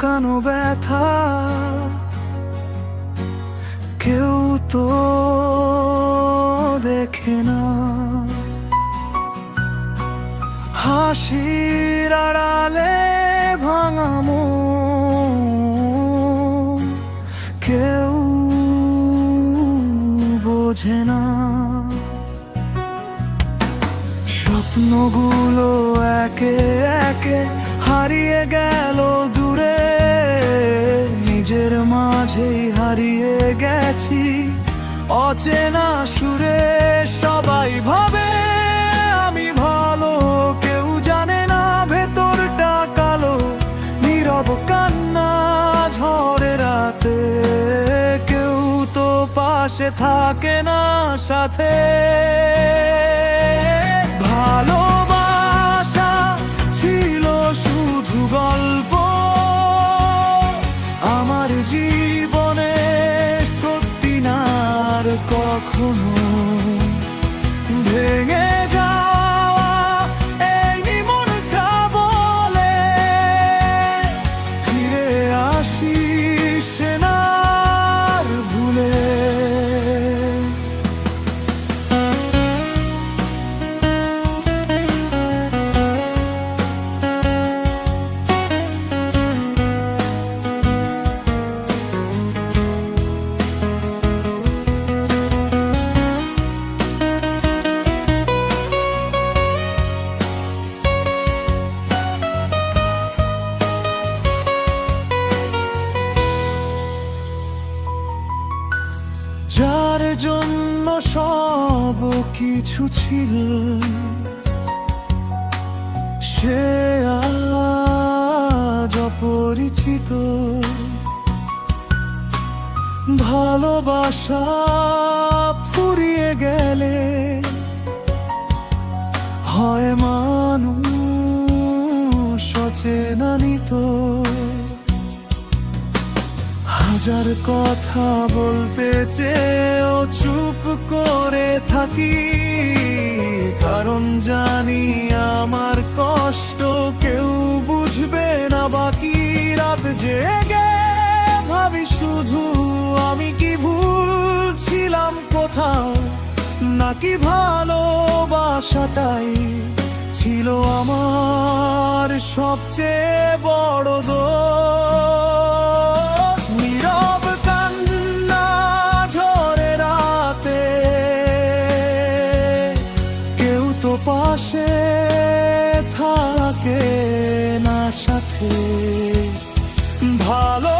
লুকানো ব্যথা কেউ তো দেখে না। হাসির আড়ালে ভাঙা মন কেউ বোঝে না। স্বপ্নগুলো একে একে হারিয়ে গেল দূরে, নিজের মাঝেই হারিয়ে গেছি অচেনা সুরে। সবাই ভাবে আমি ভালো, কেউ জানে না ভেতরটা কালো। নীরব কান্না ঝড়ে রাতে, কেউ তো পাশে থাকে না সাথে। ভালোবাসা ছিল শুধু গল্প, আমার জীবনে সত্যি না আর কখনো। ভেঙে যাওয়া এই মনটা বলে ফিরে আসিস না আর ভুলে। যার জন্য সব কিছু ছিল, সে আজ অপরিচিত। ভালোবাসা ফুরিয়ে গেলে হয় মানুষ অচেনা নিত। হাজার কথা বলতে চেয়েও চুপ করে থাকি, কারণ জানি আমার কষ্ট কেউ বুঝবে না বাকি। রাত জেগে ভাবি শুধু আমি কি ভুল ছিলাম কোথাও, নাকি ভালোবাসাটাই ছিল আমার সবচেয়ে বড় দোষ। নীরব কান্না ঝড়ে রাতে, কেউ তো পাশে থাকে না সাথে। ভালো